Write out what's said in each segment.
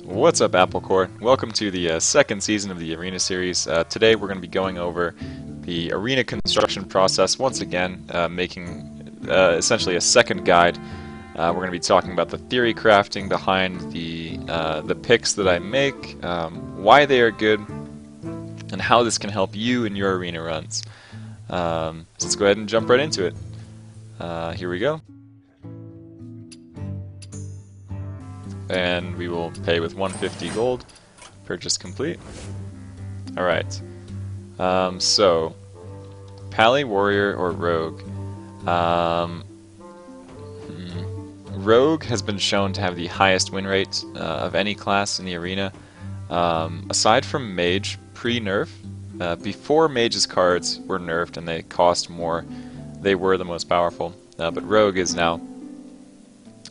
What's up, Apple Core? Welcome to the second season of the Arena series. Today we're going to be going over the arena construction process once again, making essentially a second guide. We're going to be talking about the theory crafting behind the picks that I make, why they are good, and how this can help you in your arena runs. So let's go ahead and jump right into it. Here we go. And we will pay with 150 gold. Purchase complete. Alright. So, Pally, Warrior, or Rogue. Rogue has been shown to have the highest win rate of any class in the arena. Aside from Mage, pre-nerf, before Mage's cards were nerfed and they cost more, they were the most powerful. But Rogue is now.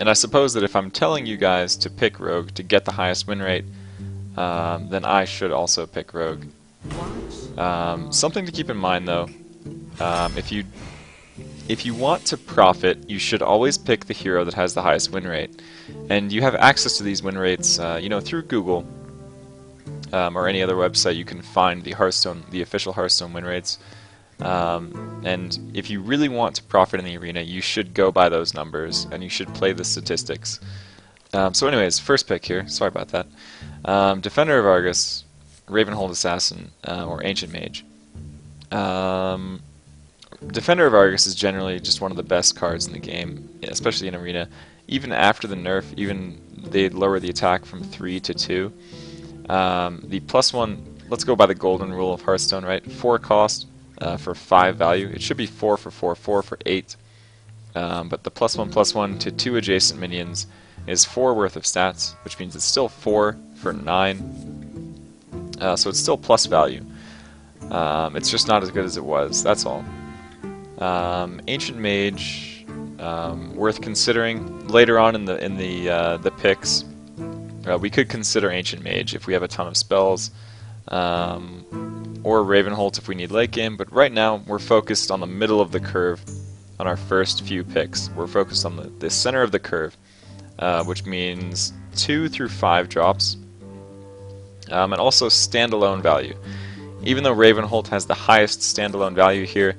And I suppose that if I'm telling you guys to pick Rogue to get the highest win rate, then I should also pick Rogue. Something to keep in mind though, if you want to profit, you should always pick the hero that has the highest win rate. And you have access to these win rates, through Google or any other website. You can find the official Hearthstone win rates. And if you really want to profit in the arena, you should go by those numbers, and you should play the statistics. So anyways, first pick here, sorry about that. Defender of Argus, Ravenhold Assassin, or Ancient Mage. Defender of Argus is generally just one of the best cards in the game, especially in arena. Even after the nerf, they lower the attack from 3 to 2. The +1, let's go by the golden rule of Hearthstone, right? 4 cost. For 5 value. It should be 4 for 4, 4 for 8. But the +1/+1 to 2 adjacent minions is 4 worth of stats, which means it's still 4 for 9. So it's still plus value. It's just not as good as it was, that's all. Ancient Mage, worth considering. Later on in the picks, we could consider Ancient Mage if we have a ton of spells. Or Ravenhold if we need late game, but right now we're focused on the middle of the curve on our first few picks. We're focused on the center of the curve, which means 2 through 5 drops, and also standalone value. Even though Ravenhold has the highest standalone value here,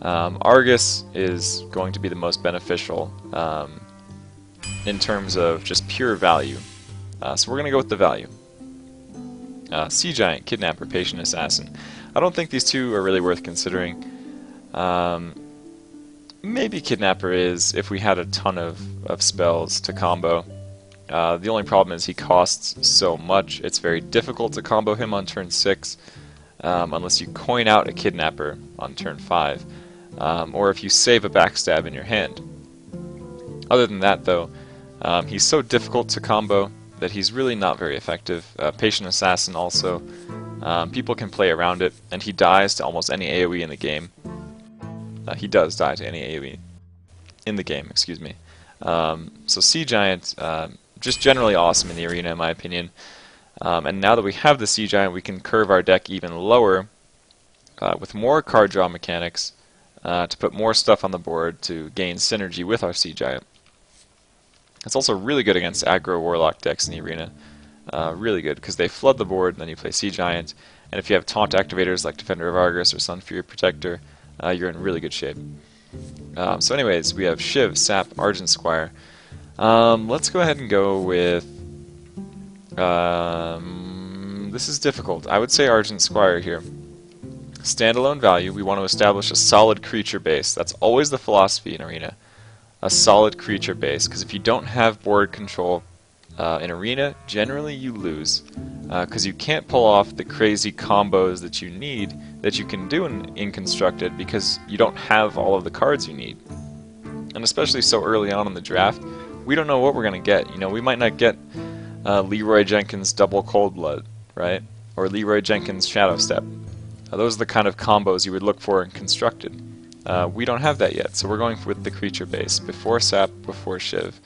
Argus is going to be the most beneficial in terms of just pure value. So we're going to go with the value. Sea Giant, Kidnapper, Patient Assassin. I don't think these two are really worth considering. Maybe Kidnapper is if we had a ton of spells to combo. The only problem is he costs so much. It's very difficult to combo him on turn 6 unless you coin out a Kidnapper on turn 5, or if you save a Backstab in your hand. Other than that though, he's so difficult to combo that he's really not very effective. Patient Assassin also, people can play around it, and he dies to almost any AoE in the game. He does die to any AoE in the game, excuse me. So Sea Giant, just generally awesome in the arena in my opinion. And now that we have the Sea Giant, we can curve our deck even lower with more card draw mechanics to put more stuff on the board to gain synergy with our Sea Giant. It's also really good against aggro Warlock decks in the arena. Really good, because they flood the board, and then you play Sea Giant, and if you have taunt activators like Defender of Argus or Sun Fury Protector, you're in really good shape. So anyways, we have Shiv, Sap, Argent Squire. Let's go ahead and go with... this is difficult. I would say Argent Squire here. Standalone value, we want to establish a solid creature base. That's always the philosophy in arena. A solid creature base, because if you don't have board control in arena, generally you lose, because you can't pull off the crazy combos that you need, that you can do in Constructed, because you don't have all of the cards you need. And especially so early on in the draft, we don't know what we're going to get. We might not get Leroy Jenkins Double Cold Blood, right? Or Leroy Jenkins Shadow Step. Those are the kind of combos you would look for in Constructed. We don't have that yet, so we're going with the creature base. Before Sap, before Shiv.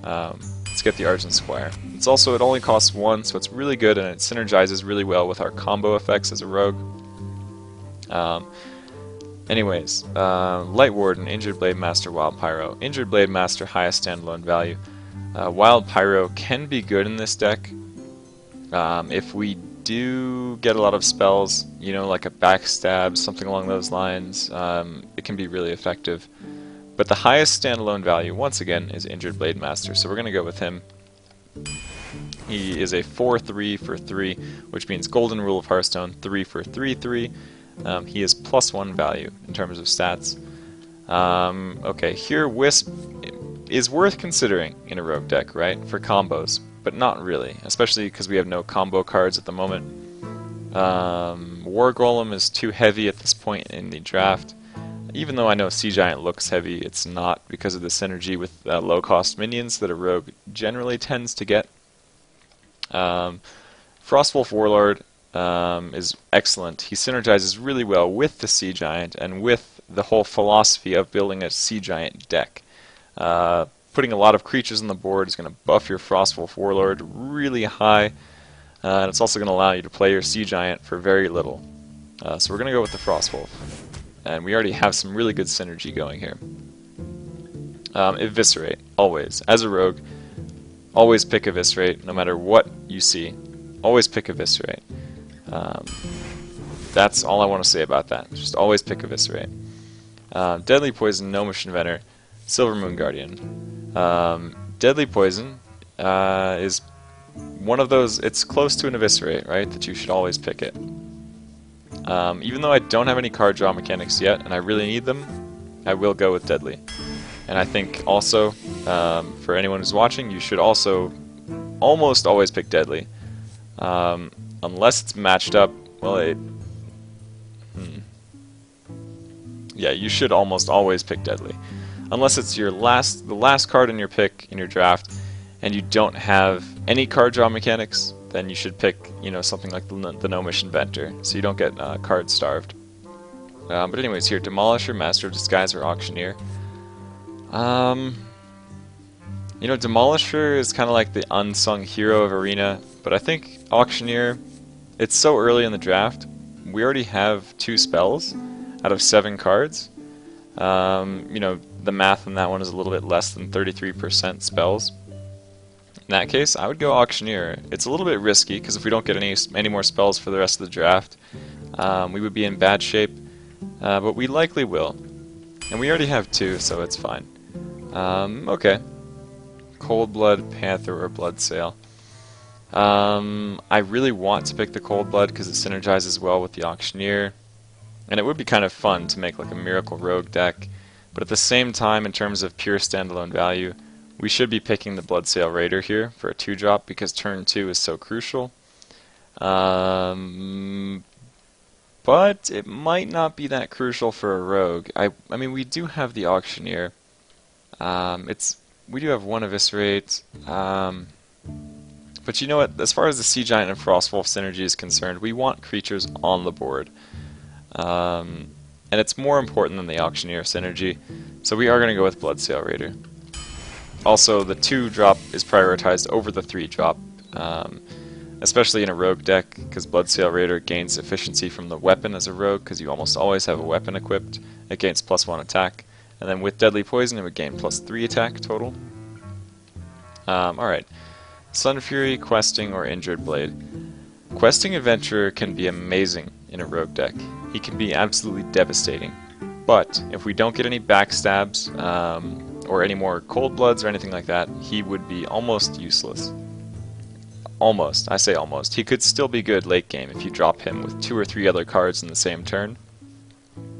Let's get the Argent Squire. It only costs 1, so it's really good, and it synergizes really well with our combo effects as a rogue. Anyways, Light Warden, Injured Blade Master, Wild Pyro. Injured Blade Master, highest standalone value. Wild Pyro can be good in this deck, If we do get a lot of spells, you know, like a backstab, something along those lines, it can be really effective. But the highest standalone value, once again, is Injured Blade Master, so we're going to go with him. He is a 4/3 for 3, which means Golden Rule of Hearthstone, 3 for 3/3. He is +1 value in terms of stats. Okay, here Wisp is worth considering in a rogue deck, right? For combos, but not really, especially because we have no combo cards at the moment. War Golem is too heavy at this point in the draft. Even though I know Sea Giant looks heavy, it's not because of the synergy with low-cost minions that a rogue generally tends to get. Frostwolf Warlord is excellent. He synergizes really well with the Sea Giant and with the whole philosophy of building a Sea Giant deck. Putting a lot of creatures on the board is going to buff your Frostwolf Warlord really high, and it's also going to allow you to play your Sea Giant for very little. So we're going to go with the Frostwolf. And we already have some really good synergy going here. Eviscerate, always. As a rogue, always pick Eviscerate, no matter what you see. Always pick Eviscerate. That's all I want to say about that. Just always pick Eviscerate. Deadly Poison, Gnomish Inventor, Silver Moon Guardian. Deadly Poison is one of those, it's close to an Eviscerate, right? That you should always pick it. Even though I don't have any card draw mechanics yet, and I really need them, I will go with Deadly. And I think also, for anyone who's watching, you should also almost always pick Deadly. Unless it's matched up, well, yeah, you should almost always pick Deadly. Unless it's the last card in your pick, in your draft, and you don't have any card draw mechanics, then you should pick, you know, something like the Gnomish Inventor, so you don't get card starved. But anyways, here, Demolisher, Master of Disguise, or Auctioneer. You know, Demolisher is kind of like the unsung hero of Arena, but I think Auctioneer, it's so early in the draft, we already have 2 spells out of 7 cards. You know, the math on that one is a little bit less than 33% spells. In that case, I would go Auctioneer. It's a little bit risky, because if we don't get any more spells for the rest of the draft, we would be in bad shape, but we likely will. And we already have 2, so it's fine. Okay. Cold Blood, Panther, or Bloodsail. I really want to pick the Cold Blood, because it synergizes well with the Auctioneer, and it would be kind of fun to make like a Miracle Rogue deck, but at the same time, in terms of pure standalone value, we should be picking the Bloodsail Raider here for a 2-drop because turn 2 is so crucial. But it might not be that crucial for a rogue. I mean, we do have the Auctioneer. We do have 1 Eviscerate. But you know what? As far as the Sea Giant and Frostwolf synergy is concerned, we want creatures on the board. And it's more important than the Auctioneer synergy. So we are going to go with Bloodsail Raider. Also, the 2-drop is prioritized over the 3-drop, especially in a rogue deck, because Bloodsail Raider gains efficiency from the weapon as a rogue, because you almost always have a weapon equipped. It gains +1 attack, and then with Deadly Poison it would gain +3 attack total. Alright, Sun Fury, Questing, or Injured Blade. Questing Adventurer can be amazing in a rogue deck. He can be absolutely devastating. But if we don't get any backstabs, or any more Cold Bloods or anything like that, he would be almost useless. Almost. I say almost. He could still be good late game if you drop him with 2 or 3 other cards in the same turn.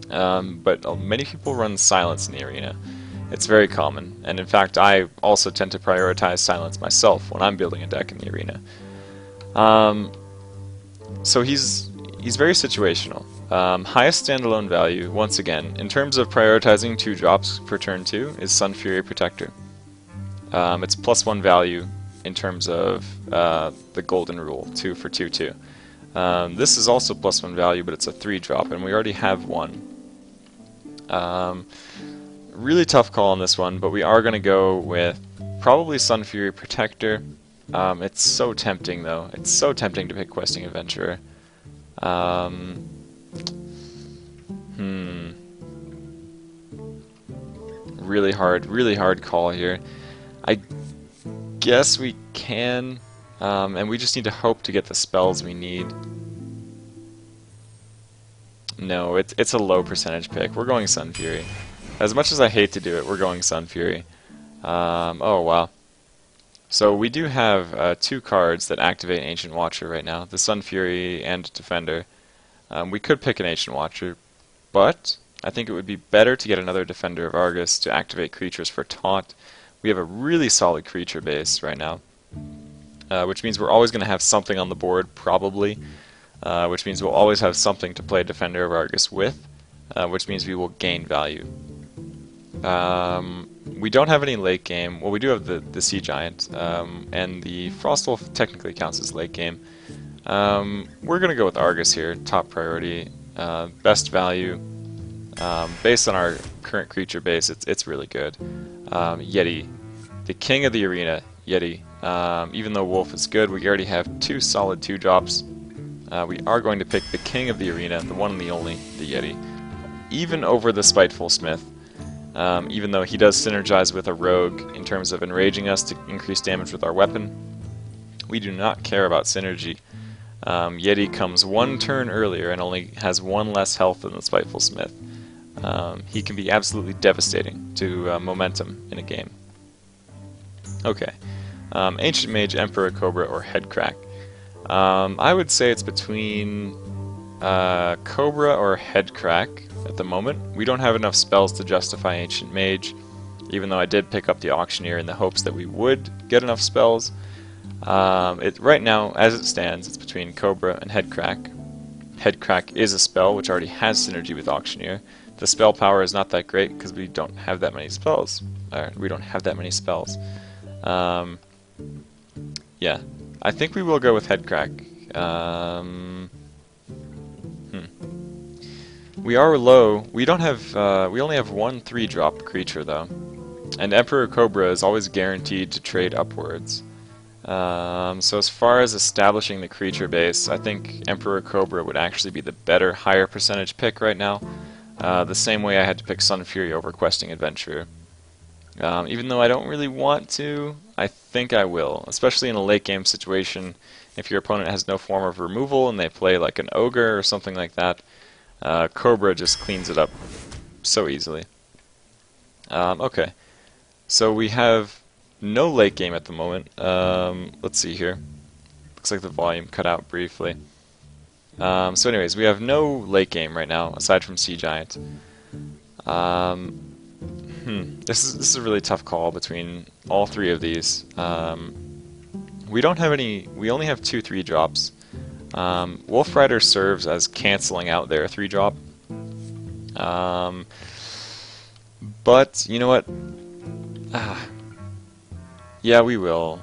But many people run Silence in the arena. It's very common, and in fact I also tend to prioritize Silence myself when I'm building a deck in the arena. So he's very situational. Highest standalone value, once again, in terms of prioritizing 2-drops for turn 2, is Sun Fury Protector. It's +1 value in terms of the Golden Rule, 2 for 2/2. This is also +1 value, but it's a 3-drop, and we already have 1. Really tough call on this one, but we are going to go with probably Sun Fury Protector. It's so tempting, though. It's so tempting to pick Questing Adventurer. Really hard call here. I guess we can And we just need to hope to get the spells we need. No, it's a low percentage pick. We're going Sun Fury. As much as I hate to do it, we're going Sun Fury. Oh, wow. So we do have 2 cards that activate Ancient Watcher right now, the Sun Fury and Defender. We could pick an Ancient Watcher, but I think it would be better to get another Defender of Argus to activate creatures for taunt. We have a really solid creature base right now, which means we're always going to have something on the board, probably, which means we'll always have something to play Defender of Argus with, which means we will gain value. We don't have any late game. Well, we do have the Sea Giant, and the Frostwolf technically counts as late game. We're going to go with Argus here, top priority, best value. Based on our current creature base, it's really good. Yeti, the king of the arena, Yeti. Even though Wolf is good, we already have 2 solid 2-drops. We are going to pick the king of the arena, the one and the only, the Yeti. Even over the Spiteful Smith. Even though he does synergize with a rogue in terms of enraging us to increase damage with our weapon, we do not care about synergy. Yeti comes 1 turn earlier and only has 1 less health than the Spiteful Smith. He can be absolutely devastating to momentum in a game. Okay. Ancient Mage, Emperor Cobra, or Headcrack. I would say it's between Cobra or Headcrack at the moment. We don't have enough spells to justify Ancient Mage, even though I did pick up the Auctioneer in the hopes that we would get enough spells. Right now, as it stands, it's between Cobra and Headcrack. Headcrack is a spell which already has synergy with Auctioneer. The spell power is not that great because we don't have that many spells. Yeah, I think we will go with Headcrack. We are low. We don't have. We only have 1 3-drop creature though, and Emperor Cobra is always guaranteed to trade upwards. So as far as establishing the creature base, I think Emperor Cobra would actually be the better, higher percentage pick right now. The same way I had to pick Sun Fury over Questing Adventurer. Even though I don't really want to, I think I will, especially in a late game situation. If your opponent has no form of removal and they play like an Ogre or something like that, Cobra just cleans it up so easily. Okay, so we have no late game at the moment. Let's see here. Looks like the volume cut out briefly. So anyways, we have no late game right now, aside from Sea Giant. This is a really tough call between all 3 of these. We don't have any. We only have 2 3-drops. Wolf Rider serves as canceling out their 3-drop. But you know what? Yeah, we will.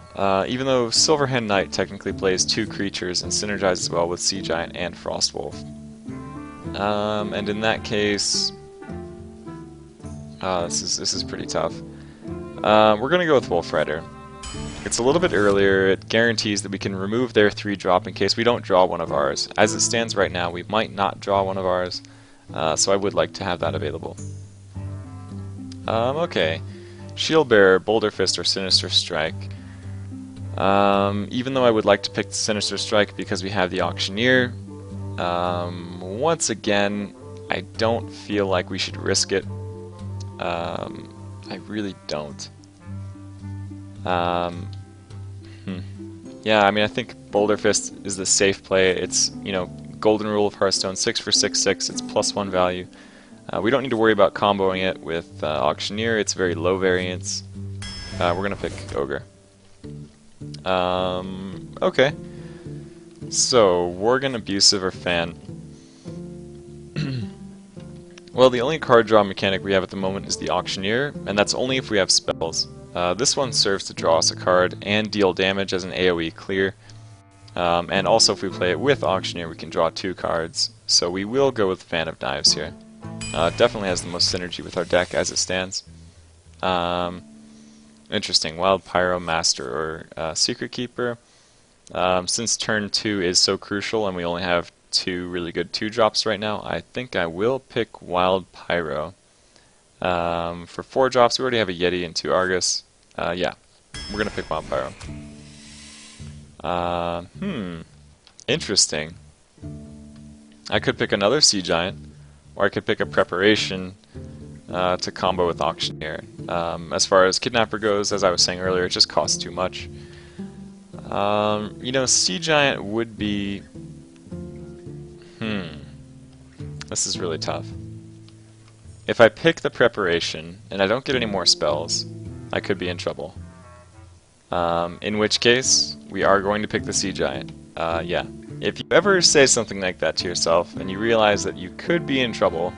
Even though Silverhand Knight technically plays 2 creatures and synergizes well with Sea Giant and Frostwolf. And in that case, this is pretty tough. We're gonna go with Wolf Rider. It's a little bit earlier. It guarantees that we can remove their 3-drop in case we don't draw one of ours. As it stands right now, we might not draw one of ours, so I would like to have that available. Okay. Shield Bearer, Boulder Fist, or Sinister Strike. Even though I would like to pick the Sinister Strike because we have the Auctioneer, once again, I don't feel like we should risk it. I really don't. Yeah, I mean, I think Boulder Fist is the safe play. It's, you know, golden rule of Hearthstone, 6 for 6/6. It's +1 value. We don't need to worry about comboing it with Auctioneer. It's very low variance. We're gonna pick Ogre. Okay. So, Worgen, Abusive, or Fan. Well, the only card draw mechanic we have at the moment is the Auctioneer, and that's only if we have spells. This one serves to draw us a card and deal damage as an AoE clear. And also if we play it with Auctioneer, we can draw 2 cards. So we will go with Fan of Knives here. Definitely has the most synergy with our deck as it stands. Interesting. Wild Pyro, Master, or Secret Keeper. Since turn 2 is so crucial and we only have 2 really good 2-drops right now, I think I will pick Wild Pyro. For 4-drops, we already have a Yeti and 2 Argus. Yeah, we're going to pick Wild Pyro. Interesting. I could pick another Sea Giant, or I could pick a preparation to combo with Auctioneer. As far as Kidnapper goes, as I was saying earlier, it just costs too much. You know, Sea Giant would be... This is really tough. If I pick the preparation, and I don't get any more spells, I could be in trouble. In which case, we are going to pick the Sea Giant. Yeah. If you ever say something like that to yourself, and you realize that you could be in trouble,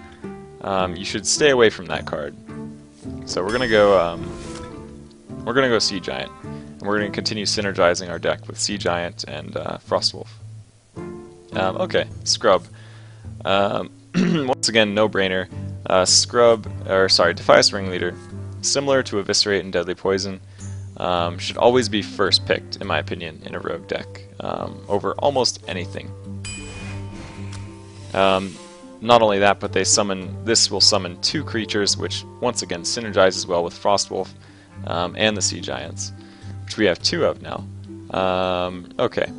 you should stay away from that card. So we're gonna go Sea Giant, and we're gonna continue synergizing our deck with Sea Giant and Frostwolf. Okay, Scrub. Once again, no-brainer. Defias Ringleader, similar to Eviscerate and Deadly Poison, should always be first picked, in my opinion, in a rogue deck, over almost anything. Not only that, but this will summon 2 creatures, which once again synergizes well with Frostwolf and the Sea Giants, which we have 2 of now. Okay,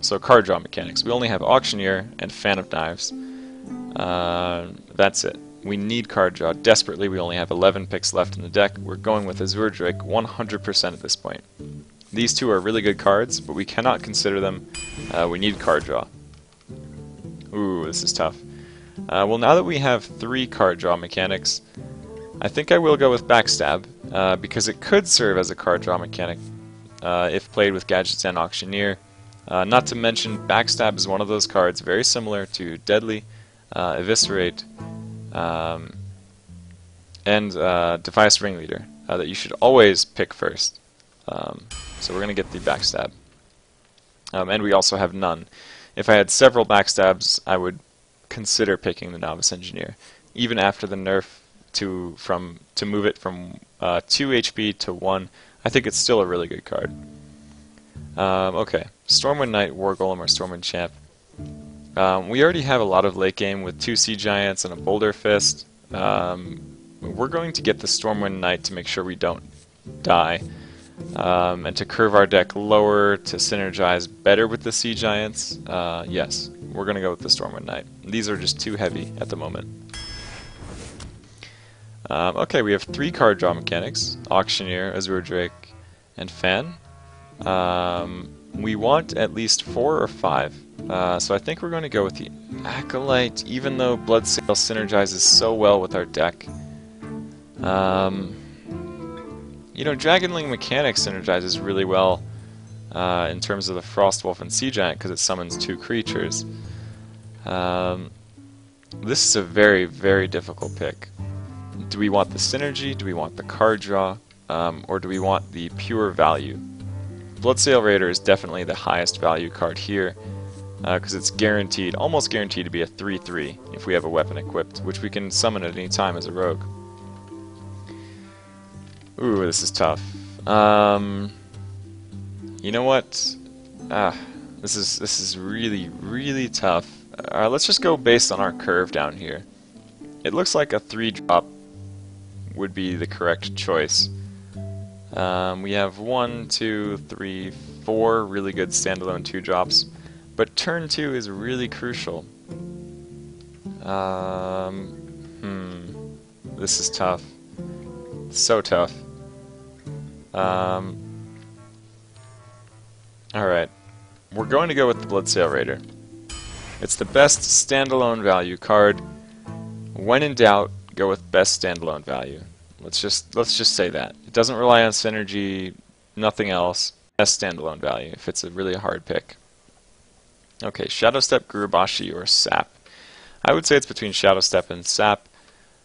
so card draw mechanics. We only have Auctioneer and Fan of Knives. That's it. We need card draw desperately. We only have 11 picks left in the deck. We're going with Azure Drake 100% at this point. These 2 are really good cards, but we cannot consider them. We need card draw. Ooh, this is tough. Well, now that we have 3 card draw mechanics, I think I will go with Backstab, because it could serve as a card draw mechanic if played with Gadgets and Auctioneer. Not to mention, Backstab is one of those cards very similar to Deadly, Eviscerate, and Defias Ringleader that you should always pick first. So we're going to get the Backstab. And we also have none. If I had several Backstabs, I would consider picking the Novice Engineer, even after the nerf to move it from 2 HP to 1. I think it's still a really good card. Okay, Stormwind Knight, War Golem, or Stormwind Champ. We already have a lot of late game with 2 Sea Giants and a Boulder Fist. We're going to get the Stormwind Knight to make sure we don't die, and to curve our deck lower to synergize better with the Sea Giants. Yes, we're going to go with the Stormwind Knight. These are just too heavy at the moment. Okay, we have 3 card draw mechanics: Auctioneer, Azure Drake, and Fan. We want at least 4 or 5. So I think we're going to go with the Acolyte, even though Bloodsail synergizes so well with our deck. You know, Dragonling Mechanic synergizes really well in terms of the Frostwolf and Sea Giant because it summons 2 creatures. This is a very, very difficult pick. Do we want the synergy, do we want the card draw, or do we want the pure value? Bloodsail Raider is definitely the highest value card here, because it's guaranteed, almost guaranteed to be a 3/3 if we have a weapon equipped, which we can summon at any time as a rogue. Ooh, this is tough. You know what? This is really, really tough. Let's just go based on our curve down here. It looks like a 3-drop would be the correct choice. We have 1, 2, 3, 4 really good standalone 2-drops, but turn 2 is really crucial. This is tough. So tough. Alright. We're going to go with the Bloodsail Raider. It's the best standalone value card. When in doubt, go with best standalone value. Let's just say that. It doesn't rely on synergy, nothing else. Best standalone value, if it's a really hard pick. Okay, Shadow Step, Gurubashi, or Sap. I would say it's between Shadow Step and Sap.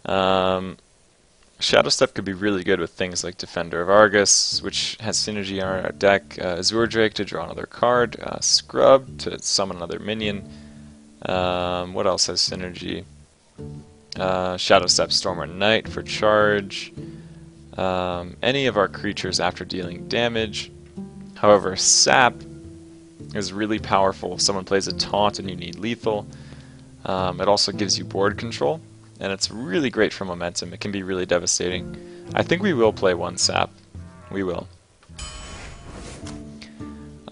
Shadow Step could be really good with things like Defender of Argus, which has synergy on our deck, Azure Drake to draw another card, Scrub to summon another minion. What else has synergy? Shadow Step, Stormwind Knight for charge. Any of our creatures after dealing damage. However, Sap is really powerful if someone plays a taunt and you need lethal. It also gives you board control, and it's really great for momentum. It can be really devastating. I think we will play 1 Sap. We will.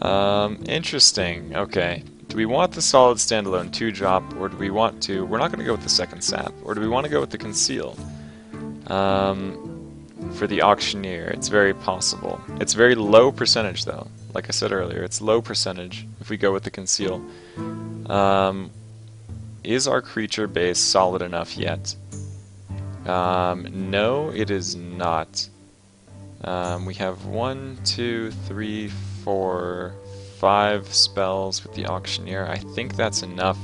Interesting. Okay. Do we want the solid standalone 2-drop, or do we want to... We're not going to go with the second sap. Or do we want to go with the conceal? For the auctioneer, it's very possible. It's very low percentage, though. Like I said earlier, it's low percentage if we go with the conceal. Is our creature base solid enough yet? No, it is not. We have 1, 2, 3, 4, 5 spells with the auctioneer. I think that's enough.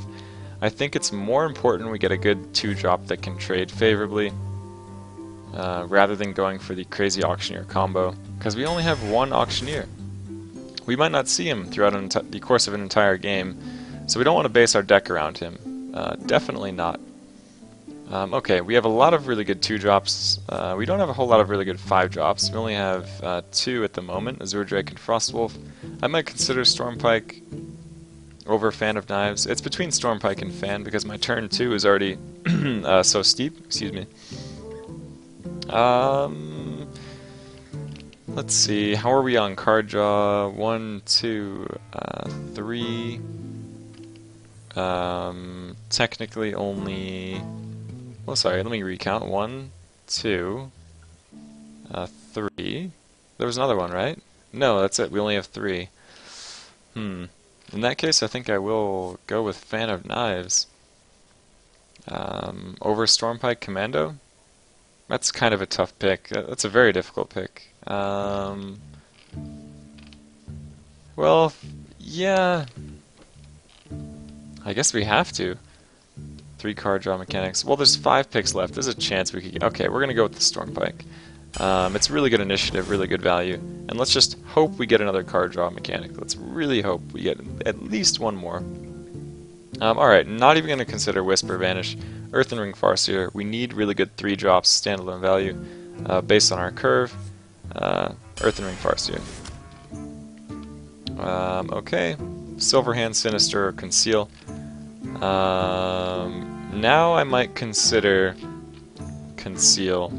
I think it's more important we get a good 2-drop that can trade favorably, rather than going for the crazy auctioneer combo, because we only have one auctioneer. We might not see him throughout the course of an entire game, so we don't want to base our deck around him. Definitely not. Okay, we have a lot of really good 2-drops. We don't have a whole lot of really good 5-drops. We only have 2 at the moment, Azure Drake and Frostwolf. I might consider Stormpike over Fan of Knives. It's between Stormpike and Fan because my turn 2 is already so steep. Excuse me. Let's see, how are we on card draw? 1, 2, 3. Technically only... Well, sorry, let me recount. 1, 2, 3. There was another one, right? No, that's it. We only have 3. In that case, I think I will go with Fan of Knives. Over Stormpike Commando? That's kind of a tough pick. That's a very difficult pick. Well, yeah. I guess we have to. 3 card draw mechanics. Well, there's 5 picks left. There's a chance we could... Okay, we're going to go with the Stormpike. It's really good initiative, really good value. And let's just hope we get another card draw mechanic. Let's really hope we get at least one more. Alright, not even going to consider Whisper Vanish. Earthen Ring Farseer. We need really good 3-drops, standalone value, based on our curve. Earthen Ring Farseer. Okay. Silverhand, Sinister, or Conceal. Now I might consider Conceal.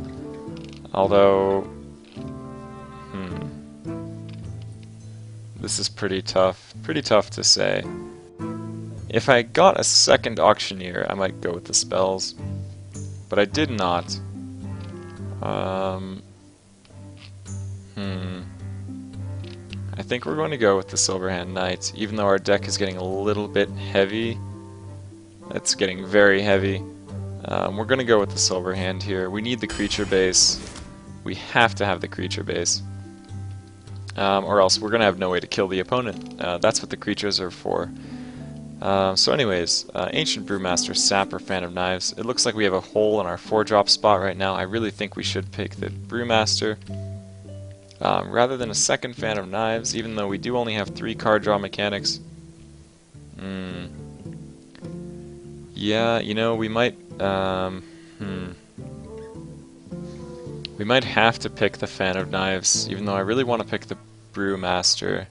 Although... This is pretty tough. Pretty tough to say. If I got a second Auctioneer, I might go with the spells. But I did not. I think we're going to go with the Silverhand Knight, even though our deck is getting a little bit heavy. It's getting very heavy. We're going to go with the Silverhand here. We need the creature base. We have to have the creature base. Or else we're going to have no way to kill the opponent. That's what the creatures are for. So anyways, Ancient Brewmaster, Sap, or Fan of Knives. It looks like we have a hole in our 4-drop spot right now. I really think we should pick the Brewmaster. Rather than a second Fan of Knives, even though we do only have 3 card draw mechanics. Yeah, you know, we might... We might have to pick the Fan of Knives, even though I really want to pick the Brewmaster.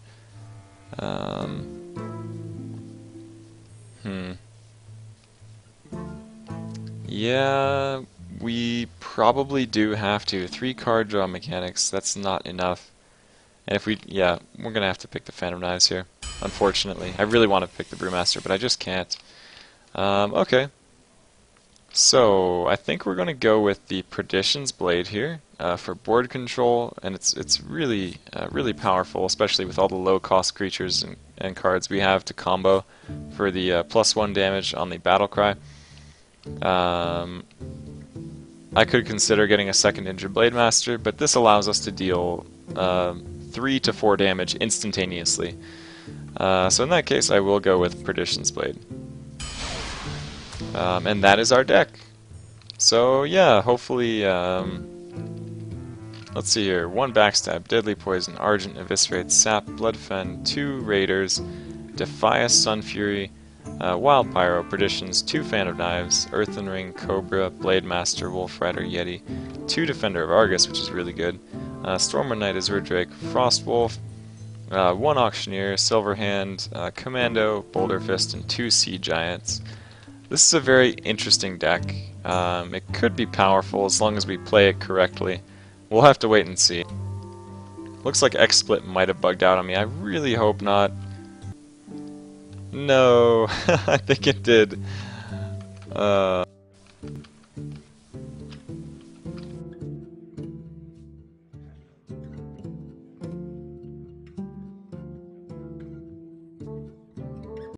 Yeah, we probably do have to. 3 card draw mechanics, that's not enough. And if we, yeah, we're gonna have to pick the Fan of Knives here, unfortunately. I really want to pick the Brewmaster, but I just can't. Okay. So, I think we're gonna go with the Perdition's Blade here, for board control, and it's really, really powerful, especially with all the low-cost creatures and cards we have to combo for the +1 damage on the Battlecry. I could consider getting a second Injured Blade Master, but this allows us to deal 3 to 4 damage instantaneously. So in that case, I will go with Perdition's Blade. And that is our deck. So yeah, hopefully, let's see here, 1 Backstab, Deadly Poison, Argent, Eviscerate, Sap, Bloodfen, 2 Raiders, Defias, Sunfury, Wild Pyro, Perditions, 2 Fan of Knives, Earthen Ring, Cobra, Blade Master, Wolf Rider, Yeti, 2 Defender of Argus, which is really good, Stormwind Knight, Azure Drake, Frostwolf, 1 Auctioneer, Silverhand, Commando, Boulder Fist, and 2 Sea Giants. This is a very interesting deck. It could be powerful as long as we play it correctly. We'll have to wait and see. Looks like XSplit might have bugged out on me. I really hope not. No, I think it did.